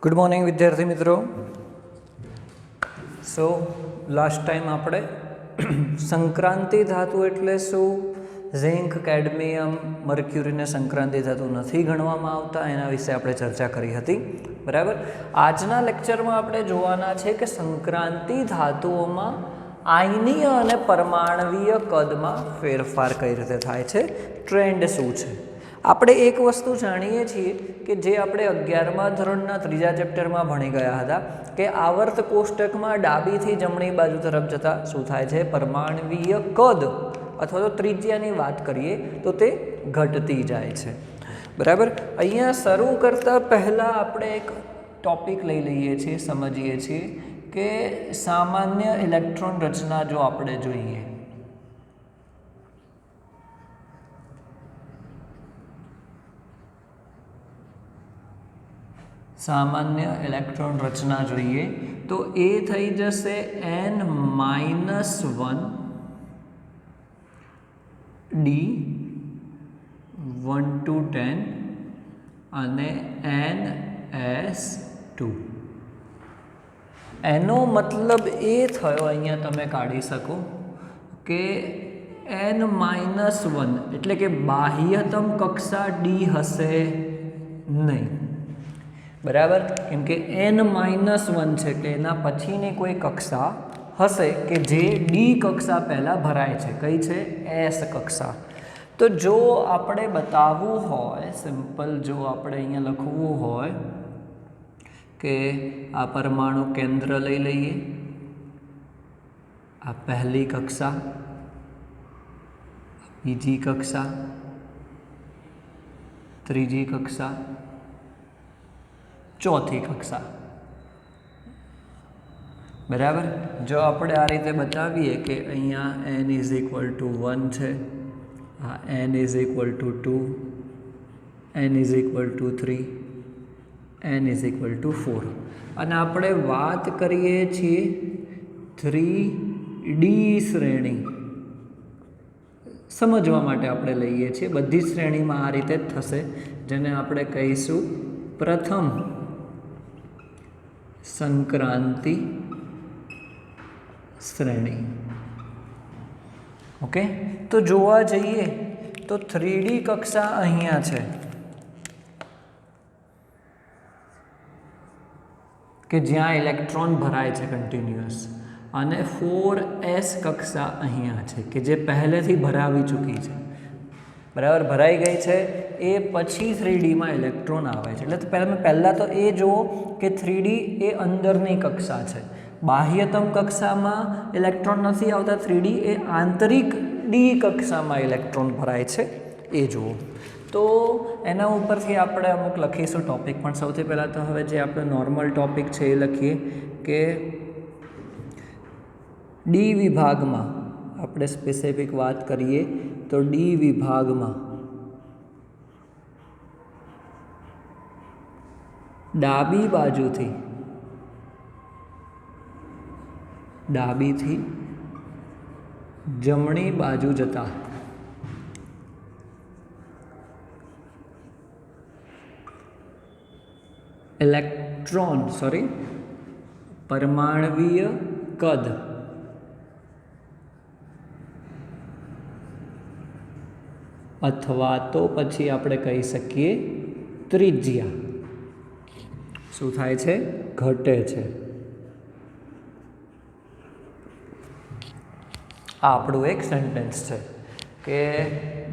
Good morning विद्यार्थी मित्रों। So last time આપણે સંક્રાંતિ ધાતુ એટલે શું, ઝિંક, કેડમિયમ, મર્ક્યુરીને સંક્રાંતિ ધાતુ નથી ગણવામાં આવતા, એના વિશે આપણે ચર્ચા કરી હતી, બરાબર। આજના લેક્ચરમાં આપણે જોવાના છે કે સંક્રાંતિ ધાતુઓમાં આયનીય અને પરમાણવીય કદમાં ફેરફાર કઈ રીતે થાય છે, ટ્રેન્ડ શું છે। આપણે એક વસ્તુ જાણીએ છીએ કે જે આપણે 11મા ધોરણના ત્રીજા ચેપ્ટરમાં ભણી ગયા હતા કે આવર્ત કોષ્ટકમાં ડાબીથી જમણી બાજુ તરફ જતા શું થાય છે, પરમાણવીય કદ અથવા તો ત્રિજ્યાની વાત કરીએ તો તે ઘટતી જાય છે, બરાબર। અહીંયા શરૂ કરતાં પહેલાં આપણે એક ટોપિક લઈ લઈએ છીએ, સમજીએ છીએ કે સામાન્ય ઇલેક્ટ્રોન રચના જો આપણે જોઈએ, सामान्य इलेक्ट्रॉन रचना જોઈએ તો એ થઈ જશે n-1 d 1 to 10 અને ns2। એનો મતલબ એ થયો, અહીંયા તમે કાઢી શકો કે n-1 એટલે કે બાહ્યતમ કક્ષા ડી હશે નહીં, બરાબર, કેમ કે n-1 છે કે એના પછીની કોઈ કક્ષા હશે કે જે ડી કક્ષા પહેલાં ભરાય છે, કઈ છે, એસ કક્ષા। તો જો આપણે બતાવવું હોય, સિમ્પલ જો આપણે અહીંયા લખવું હોય કે આ પરમાણુ કેન્દ્ર લઈ લઈએ, આ પહેલી કક્ષા, બીજી કક્ષા, ત્રીજી કક્ષા, ચોથી કક્ષા, બરાબર। જો આપણે આ રીતે બતાવીએ કે અહીંયા n=1 છે, આ n=2, n=3, n=4, અને આપણે વાત કરીએ છીએ 3D શ્રેણી સમજવા માટે આપણે લઈએ છીએ, બધી શ્રેણીમાં આ રીતે જ થશે, જેને આપણે કહીશું પ્રથમ संक्रांति श्रेणी। ओके, तो जोवा जाइए तो 3D कक्षा अहींया छे के ज्यां इलेक्ट्रॉन भराय छे कंटिन्यूअस, अने 4s कक्षा अहींया छे के जे पहलेथी भरावी चूकी छे, बराबर, भराई गई है, ए पछी 3D में इलेक्ट्रॉन आवे छे। એટલે પહેલા તો એ જુઓ કે 3D એ અંદરની કક્ષા છે, બાહ્યતમ કક્ષામાં ઇલેક્ટ્રોન નથી આવતા, 3D એ આંતરિક ડી કક્ષામાં ઇલેક્ટ્રોન ભરાય છે, એ જુઓ। તો એના ઉપરથી આપણે અમુક લખીશું ટોપિક, પણ સૌથી પહેલાં તો હવે જે આપણો નોર્મલ ટોપિક છે એ લખીએ કે ડી વિભાગમાં આપણે સ્પેસિફિક વાત કરીએ તો ડી વિભાગમાં ડાબી ડાબીથી જમણી બાજુ જતા પરમાણવીય કદ અથવા તો પછી આપણે કહી શકીએ ત્રિજ્યા શું થાય છે, ઘટે છે। આ આપણું એક સેન્ટેન્સ છે કે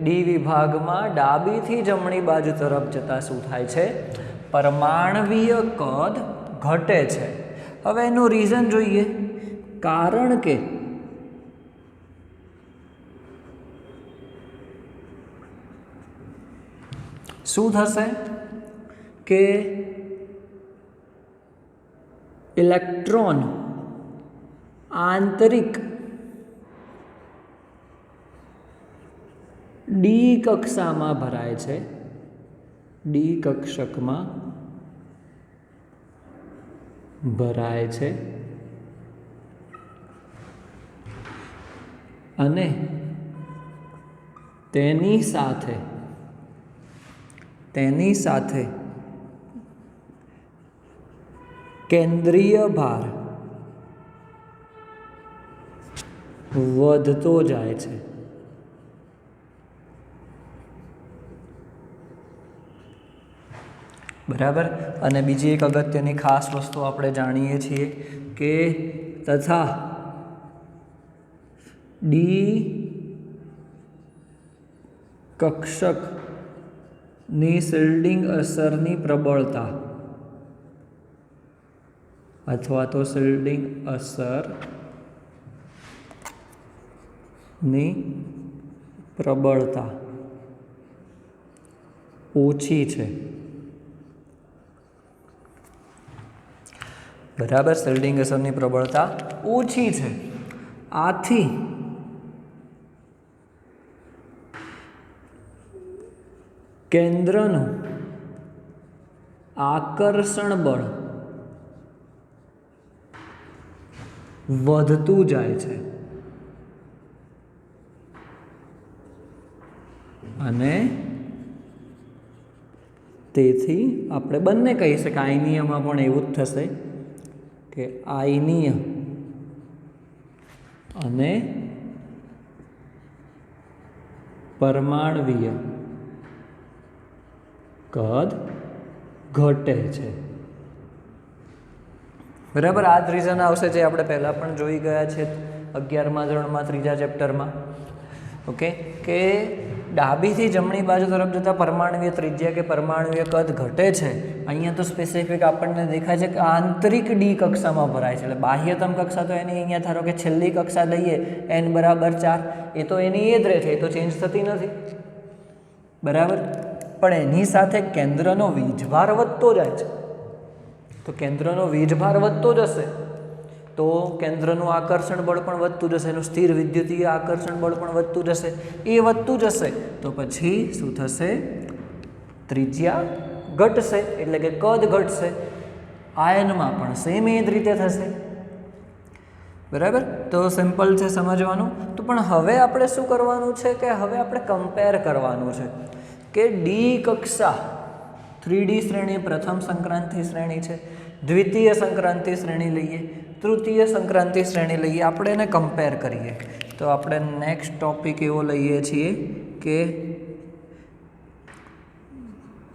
ડી વિભાગમાં ડાબીથી જમણી બાજુ તરફ જતાં શું થાય છે, પરમાણવીય કદ ઘટે છે। હવે એનું રીઝન જોઈએ, કારણ કે શું થશે કે ઇલેક્ટ્રોન આંતરિક ડી કક્ષામાં ભરાય છે, ડી કક્ષકમાં ભરાય છે, અને તેની સાથે તેની સાથે કેન્દ્રીય ભાર વધતો જાય છે. બરાબર. અને બીજી એક અગત્યની ખાસ વસ્તુ આપણે જાણીએ છીએ કે તથા ડી કક્ષકની શિલ્ડિંગ અસરની પ્રબળતા અથવા તો શિલ્ડિંગ અસરની પ્રબળતા ઓછી છે. બરાબર. શિલ્ડિંગ અસરની પ્રબળતા ઓછી છે. આથી કેન્દ્રનું આકર્ષણ બળ વધતું જાય છે અને તેથી આપણે બંને કહી શકીએ આયનીયમાં પણ એવું જ થશે કે આયનીય અને પરમાણવીય કદ ઘટે છે. બરાબર. આ જ રીઝન આવશે જે આપણે પહેલાં પણ જોઈ ગયા છે 11મા ધોરણમાં 3જા ચેપ્ટરમાં. ઓકે, કે ડાબીથી જમણી બાજુ તરફ જતાં પરમાણવીય ત્રિજ્યા કે પરમાણવીય કદ ઘટે છે. અહીંયા તો સ્પેસિફિક આપણને દેખાય છે કે આંતરિક ડી કક્ષામાં ભરાય છે. એટલે બાહ્યતમ કક્ષા તો એની અહીંયા ધારો કે છેલ્લી કક્ષા લઈએ n = 4, એ તો એની એ જ રહે છે, એ તો ચેન્જ થતી નથી. બરાબર. પણ એની સાથે કેન્દ્રનો વીજભાર વધતો જાય છે. તો કેન્દ્રનો વીજભાર વધતો જશે તો કેન્દ્રનું આકર્ષણ બળ પણ વધતું જશે, એનું સ્થિર વિદ્યુતીય આકર્ષણ બળ પણ વધતું જશે. એ વધતું જશે તો પછી શું થશે? ત્રિજ્યા ઘટશે, એટલે કે કદ ઘટશે. આયનમાં પણ સેમ એ જ રીતે થશે. બરાબર. તો સિમ્પલ છે સમજવાનું. તો પણ હવે આપણે શું કરવાનું છે કે હવે આપણે કમ્પેર કરવાનું છે કે ડી કક્ષા 3D શ્રેણી પ્રથમ સંક્રાંતિ શ્રેણી છે, દ્વિતીય સંક્રાંતિ શ્રેણી લઈએ, તૃતીય સંક્રાંતિ શ્રેણી લઈએ, આપણે એને કમ્પેર કરીએ. તો આપણે નેક્સ્ટ ટોપિક એવો લઈએ છીએ કે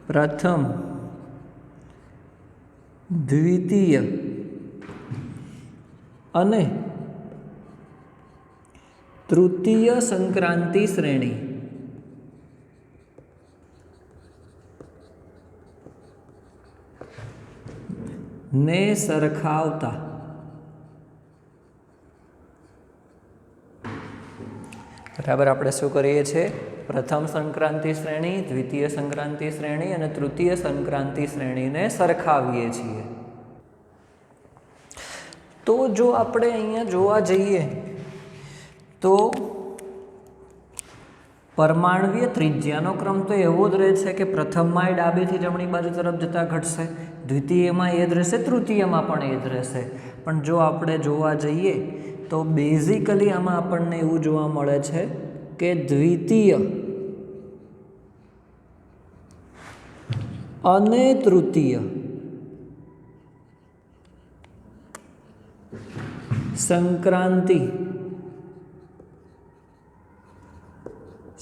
પ્રથમ, દ્વિતીય અને તૃતીય સંક્રાંતિ શ્રેણી ને સરખાવતા બરાબર આપણે શું કરીએ છીએ? પ્રથમ સંક્રાંતિ શ્રેણી, દ્વિતીય સંક્રાંતિ શ્રેણી અને તૃતીય સંક્રાંતિ શ્રેણીને સરખાવીએ છીએ. તો જો આપણે અહીંયા જોવા જઈએ તો પરમાણવીય ત્રિજ્યાનો ક્રમ તો એવો જ રહે છે કે પ્રથમમાં ડાબીથી જમણી બાજુ તરફ જતાં ઘટશે, દ્વિતીયમાં એ જ રહેશે, તૃતીયમાં પણ એ જ રહેશે. પણ જો આપણે જોવા જઈએ તો બેઝિકલી આમાં આપણને એવું જોવા મળે છે કે દ્વિતીય અને તૃતીય સંક્રાંતિ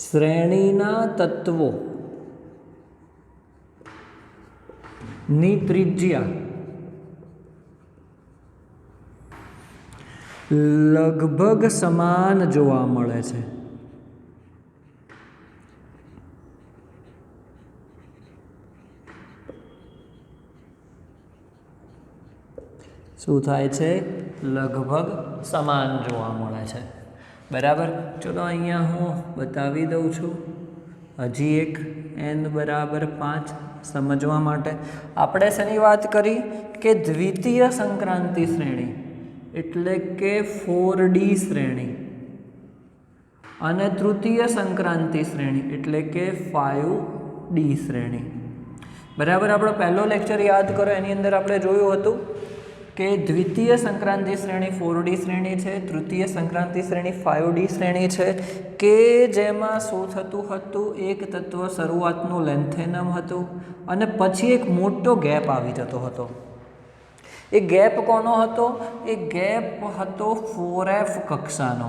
શ્રેણીના તત્વો ની ત્રિજ્યા લગભગ સમાન જોવા મળે છે. શું થાય છે? લગભગ સમાન જોવા મળે છે. બરાબર. ચલો અહીંયા હું બતાવી દઉં છું હજી એક n = 5 સમજવા માટે. આપણે શેની વાત કરી કે દ્વિતીય સંક્રાંતિ શ્રેણી એટલે કે 4D શ્રેણી અને તૃતીય સંક્રાંતિ શ્રેણી એટલે કે 5D શ્રેણી. બરાબર. આપણો પહેલો લેક્ચર યાદ કરો, એની અંદર આપણે જોયું હતું કે દ્વિતીય સંક્રાંતિ શ્રેણી 4D શ્રેણી છે, તૃતીય સંક્રાંતિ શ્રેણી 5D શ્રેણી છે, કે જેમાં શું થતું હતું? એક તત્વ શરૂઆતનું લેન્થેનમ હતું અને પછી એક મોટો ગેપ આવી જતો હતો. એ ગેપ કોનો હતો? એ ગેપ હતો 4F કક્ષાનો.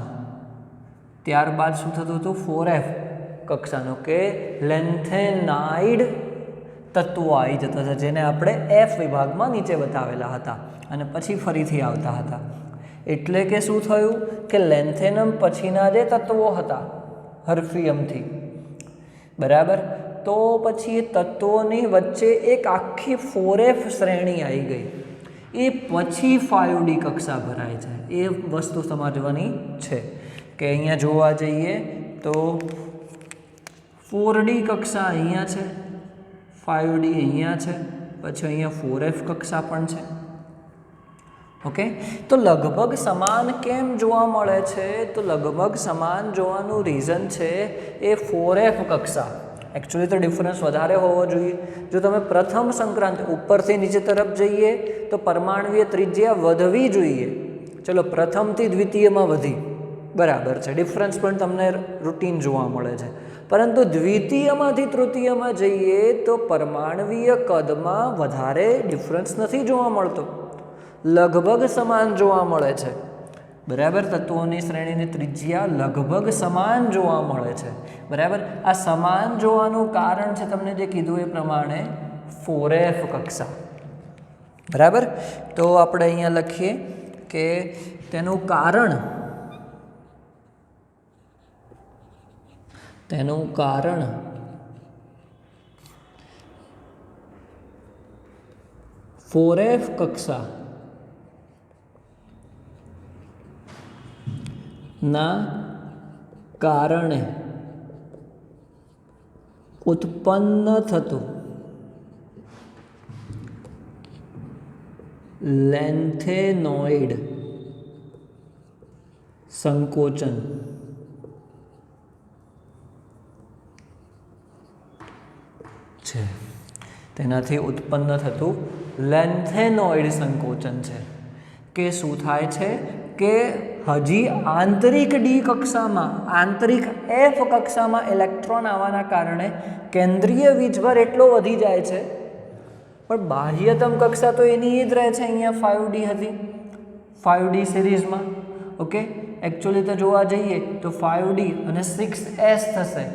ત્યારબાદ શું થતું હતું? 4F કક્ષાનો કે લેન્થેનાઇડ તત્વો આવી જતા હતા, જેને આપણે F વિભાગમાં નીચે બતાવેલા હતા અને પછી ફરીથી આવતા હતા. એટલે કે શું થયું કે લેન્થેનમ પછીના જે તત્વો હતા હર્ફિયમથી, બરાબર, તો પછી એ તત્વોની વચ્ચે એક આખી 4F શ્રેણી આવી ગઈ. એ પછી 5D કક્ષા ભરાય છે. એ વસ્તુ સમજવાની છે કે અહીંયા જોવા જઈએ તો 4D કક્ષા અહીંયા છે, 5D અહીંયા છે, પછી અહીંયા 4F કક્ષા પણ છે. ઓકે, તો લગભગ સમાન કેમ જોવા મળે છે? તો લગભગ સમાન જોવાનું રીઝન છે એ 4F કક્ષા. એકચ્યુઅલી તો ડિફરન્સ વધારે હોવો જોઈએ. જો તમે પ્રથમ સંક્રાંતિ ઉપરથી નીચે તરફ જઈએ તો પરમાણુય ત્રિજ્યા વધવી જોઈએ. ચલો, પ્રથમથી દ્વિતીયમાં વધી, બરાબર છે, ડિફરન્સ પણ તમને રૂટીન જોવા મળે છે. પરંતુ દ્વિતીયમાંથી તૃતીયમાં જઈએ તો પરમાણુય કદમાં વધારે ડિફરન્સ નથી જોવા મળતો, લગભગ સમાન જોવા મળે છે. બરાબર, તત્વોની શ્રેણીની ત્રિજ્યા લગભગ સમાન જોવા મળે છે. બરાબર, આ સમાન જોવાનું કારણ છે તમને જે કીધું એ પ્રમાણે 4F કક્ષા. બરાબર, તો આપણે અહીંયા લખીએ કે તેનું કારણ 4F કક્ષા ના કારણે ઉત્પન્ન થતું લેન્થેનોઇડ સંકોચન છે. તેનાથી ઉત્પન્ન થતું લેન્થેનોઇડ સંકોચન છે. કે શું થાય છે કે હજી આંતરિક ડી કક્ષામાં, આંતરિક F કક્ષામાં ઇલેક્ટ્રોન આવવાના કારણે કેન્દ્રીય વીજભાર એટલો વધી જાય છે, પણ બાહ્યતમ કક્ષા તો એની જ રહે છે. અહીંયા 5D હતી, 5D સિરીઝમાં. ઓકે, એકચ્યુઅલી તો જોવા જઈએ તો 5D અને 6S થશે.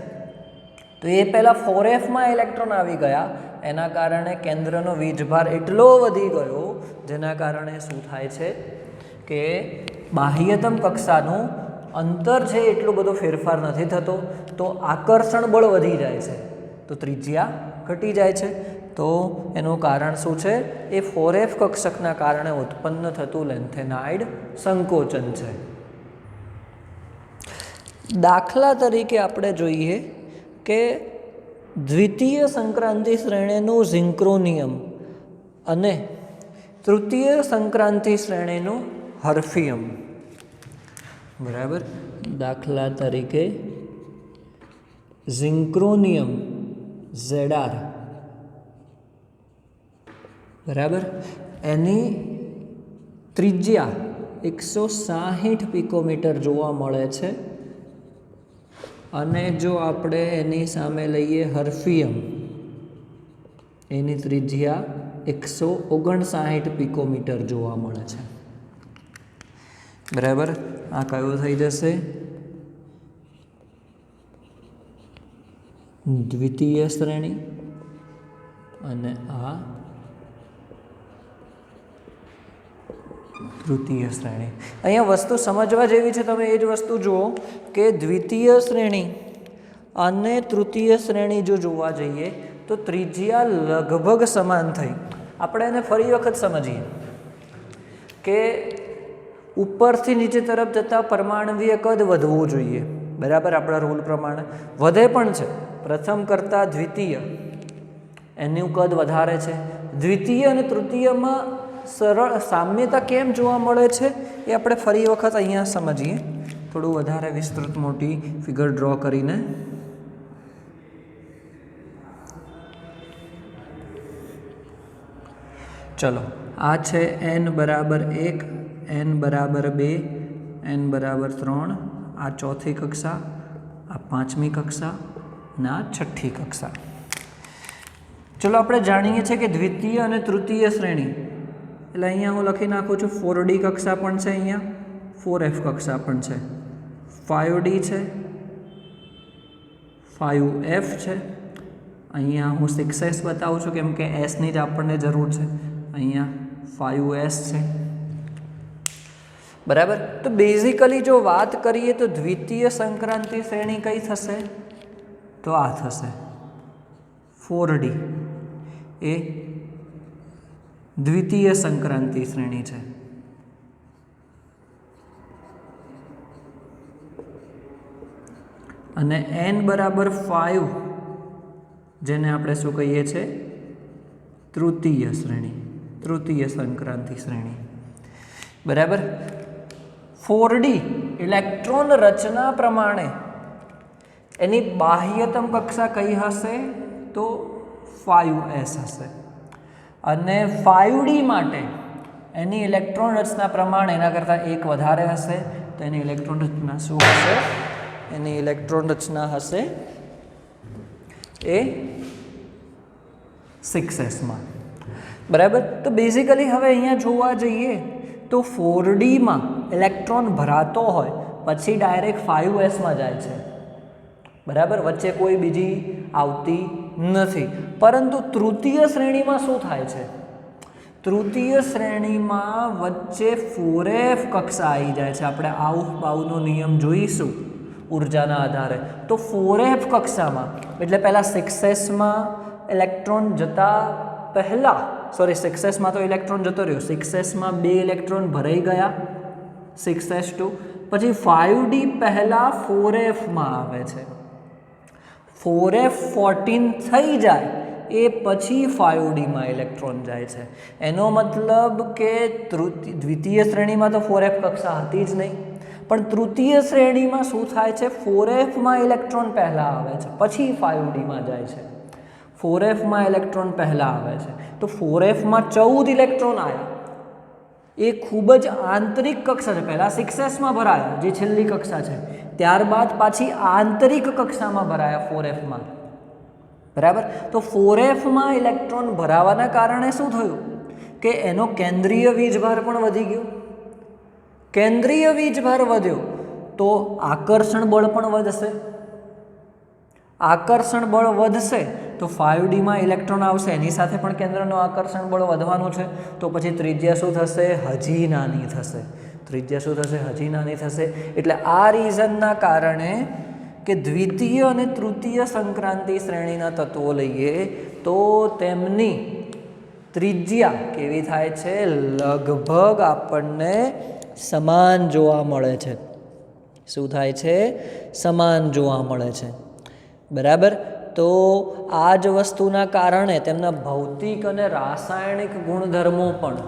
તો એ પહેલાં 4Fમાં ઇલેક્ટ્રોન આવી ગયા, એના કારણે કેન્દ્રનો વીજભાર એટલો વધી ગયો, જેના કારણે શું થાય છે કે બાહ્યતમ કક્ષાનું અંતર છે એટલો બધો ફેરફાર નથી થતો, તો આકર્ષણ બળ વધી જાય છે, તો ત્રિજ્યા ઘટી જાય છે. તો એનું કારણ શું છે? એ 4F કક્ષકના કારણે ઉત્પન્ન થતું લેન્થેનાઇડ સંકોચન છે. દાખલા તરીકે આપણે જોઈએ કે દ્વિતીય સંક્રાંતિ શ્રેણીનું ઝિંક્રોનિયમ અને તૃતીય સંક્રાંતિ શ્રેણીનું હર્ફિયમ. બરાબર, દાખલા તરીકે ઝિંક્રોનિયમ ZR, બરાબર, એની ત્રિજ્યા 160 પિકોમીટર જોવા મળે છે. અને જો આપણે એની સામે લઈએ હર્ફિયમ, એની ત્રિજ્યા 159 પિકોમીટર જોવા મળે છે. બરાબર, આ કયો થઈ જશે? દ્વિતીય શ્રેણી અને આ તૃતીય શ્રેણી. અહીંયા વસ્તુ સમજવા જેવી છે, તમે એ જ વસ્તુ જુઓ કે દ્વિતીય શ્રેણી અને તૃતીય શ્રેણી જો જોવા જઈએ તો ત્રિજ્યા લગભગ સમાન થઈ. આપણે એને ફરી વખત સમજીએ કે ઉપરથી નીચે તરફ જતાં પરમાણુય કદ વધવું જોઈએ. બરાબર, આપણા રૂલ પ્રમાણે વધે પણ છે. પ્રથમ કરતાં દ્વિતીય એનું કદ વધારે છે. દ્વિતીય અને તૃતીયમાં સરળ સામ્યતા કેમ જોવા મળે છે એ આપણે ફરી વખત અહીંયા સમજીએ, થોડું વધારે વિસ્તૃત મોટી ફિગર ડ્રો કરીને. ચલો, આ છે n બરાબર 1, n બરાબર 2, n બરાબર 3, આ ચોથી કક્ષા, આ પાંચમી કક્ષા અને આ છઠ્ઠી કક્ષા. ચલો, આપણે જાણીએ છીએ કે દ્વિતીય અને તૃતીય શ્રેણી એટલે અહીંયા હું લખી નાખું છું 4D કક્ષા પણ છે, અહીંયા 4F કક્ષા પણ છે, 5D છે, 5F છે, અહીંયા હું 6S બતાવું છું કેમ કે એસની જ આપણને જરૂર છે, અહીંયા 5S છે, બરાબર. તો બેઝિકલી જો વાત કરીએ તો દ્વિતીય સંક્રાંતિ શ્રેણી કઈ થશે, તો આ થશે 4D એ દ્વિતીય સંક્રાંતિ શ્રેણી છે. અને n બરાબર 5 જેને આપણે શું કહીએ છીએ, તૃતીય શ્રેણી, તૃતીય સંક્રાંતિ શ્રેણી, બરાબર. 4D ઇલેક્ટ્રોન રચના પ્રમાણે એની બાહ્યતમ કક્ષા કઈ હશે, તો 5S હશે. અને 5D માટે એની ઇલેક્ટ્રોન રચના પ્રમાણે એના કરતાં એક વધારે હશે, તો એની ઇલેક્ટ્રોન રચના શું હશે, એની ઇલેક્ટ્રોન રચના હશે એ 6S માં, બરાબર. તો બેઝિકલી હવે અહીંયા જોવા જઈએ તો 4D માં ઇલેક્ટ્રોન ભરાતો હોય પછી ડાયરેક્ટ 5S માં જાય છે, બરાબર, વચ્ચે કોઈ બીજી આવતી નથી. પરંતુ તૃતીય શ્રેણીમાં શું થાય છે, તૃતીય શ્રેણીમાં વચ્ચે 4F કક્ષા આવી જાય છે. આપણે આઉફ-બાઉનો નિયમ જોઈશું ઉર્જાના આધારે. તો 4F કક્ષામાં એટલે પહેલાં 6Sમાં ઇલેક્ટ્રોન જતા પહેલાં, સોરી 6Sમાં તો ઇલેક્ટ્રોન જતો રહ્યો, 6Sમાં 2 ઇલેક્ટ્રોન ભરાઈ ગયા 6S2, પછી 5D પહેલાં 4Fમાં આવે છે, 4F 14 થઈ જાય એ પછી 5Dમાં ઇલેક્ટ્રોન જાય છે. એનો મતલબ કે દ્વિતીય શ્રેણીમાં તો 4F કક્ષા હતી જ નહીં, પણ તૃતીય શ્રેણીમાં શું થાય છે, 4Fમાં ઇલેક્ટ્રોન પહેલાં આવે છે પછી 5Dમાં જાય છે. 4Fમાં ઇલેક્ટ્રોન પહેલાં આવે છે, તો 4Fમાં 14 ઇલેક્ટ્રોન આવ્યા, એ ખૂબ જ આંતરિક કક્ષા છે. પહેલાં 6Sમાં ભરાયા જે છેલ્લી કક્ષા છે, ત્યારબાદ પાછી આંતરિક કક્ષામાં ભરાયા 4Fમાં, બરાબર. તો 4Fમાં ઇલેક્ટ્રોન ભરાવાના કારણે શું થયું કે એનો કેન્દ્રીય વીજભાર પણ વધી ગયો. કેન્દ્રીય વીજભાર વધ્યો તો આકર્ષણ બળ પણ વધશે, આકર્ષણ બળ વધશે તો 5Dમાં ઇલેક્ટ્રોન આવશે, એની સાથે પણ કેન્દ્રનું આકર્ષણ બળ વધવાનું છે. તો પછી ત્રિજ્યા શું થશે, હજી નાની થશે. ત્રિજ્યા શું થશે, હજી નાની થશે. એટલે આ રીઝનના કારણે કે દ્વિતીય અને તૃતીય સંક્રાંતિ શ્રેણીના તત્વો લઈએ તો તેમની ત્રિજ્યા કેવી થાય છે, લગભગ આપણને સમાન જોવા મળે છે. શું થાય છે, સમાન જોવા મળે છે, બરાબર. તો આ જ વસ્તુના કારણે તેમના ભૌતિક અને રાસાયણિક ગુણધર્મો પણ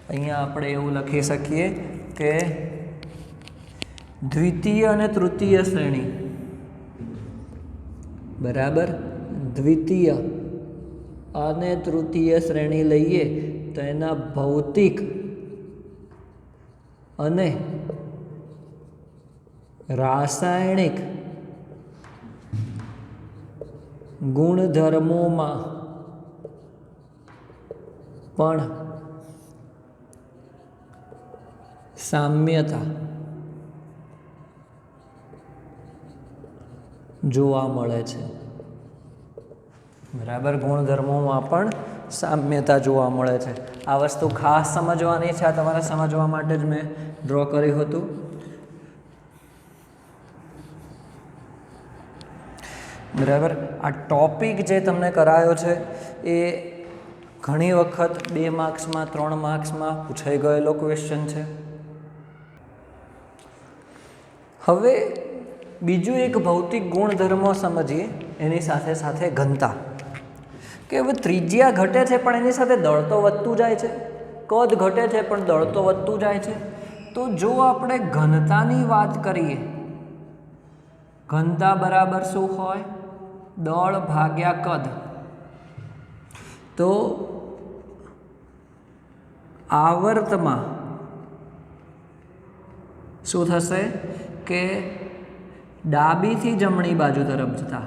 અહીંયા આપણે એવું લખી શકીએ કે દ્વિતીય અને તૃતીય શ્રેણી, બરાબર, દ્વિતીય અને તૃતીય શ્રેણી લઈએ તો એના ભૌતિક અને રાસાયણિક ગુણધર્મોમાં પણ સામ્યતા જોવા મળે છે, બરાબર. ગુણધર્મોમાં પણ સામ્યતા જોવા મળે છે. આ વસ્તુ ખાસ સમજવાની છે, આ તમારે સમજવા માટે જ મેં ડ્રો કર્યું હતું. બરાબર. આ ટોપિક જે તમને કરાયો છે એ ઘણી વખત 2 માર્ક્સમાં 3 માર્ક્સમાં પૂછાઈ ગયેલો ક્વેશ્ચન છે. હવે બીજું એક ભૌતિક ગુણધર્મો સમજીએ એની સાથે સાથે ઘનતા, કે હવે ત્રિજ્યા ઘટે છે પણ એની સાથે દળ તો વધતું જાય છે, કદ ઘટે છે પણ દળ તો વધતું જાય છે. તો જો આપણે ઘનતાની વાત કરીએ, ઘનતા બરાબર શું હોય, દળ ભાગ્યા કદ. તો આવર્તમાં શું થશે કે ડાબીથી જમણી બાજુ તરફ જતા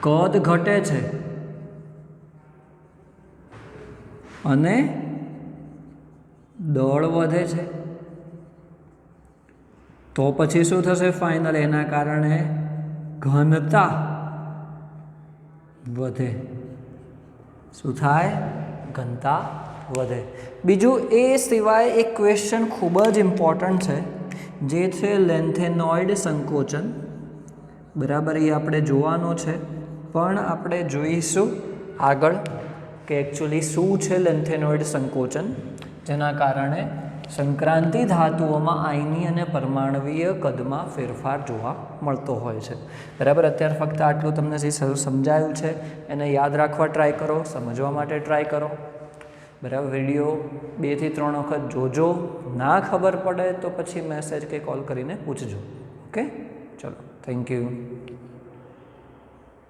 કદ ઘટે છે અને દળ વધે છે તો પછી શું થશે ફાઇનલ? એના કારણે ઘનતા વધે. શું થાય? ઘનતા વધે. બીજું એ સિવાય એક ક્વેશ્ચન ખૂબ જ ઇમ્પોર્ટન્ટ છે જે છે લેન્થેનોઇડ સંકોચન. બરાબર, એ આપણે જોવાનું છે, પણ આપણે જોઈશું આગળ કે એકચ્યુઅલી શું છે લેન્થેનોઇડ સંકોચન, જેના કારણે સંક્રાંતિ ધાતુઓમાં આયની અને પરમાણવીય કદમાં ફેરફાર જોવા મળતો હોય છે. બરાબર, અત્યારે ફક્ત આટલું તમને જે સમજાયું છે એને યાદ રાખવા ટ્રાય કરો, સમજવા માટે ટ્રાય કરો. બરાબર, વિડીયો 2 થી 3 વખત જોજો. ના ખબર પડે તો પછી મેસેજ કે કોલ કરીને પૂછજો. ઓકે, ચલો, થેન્ક યુ.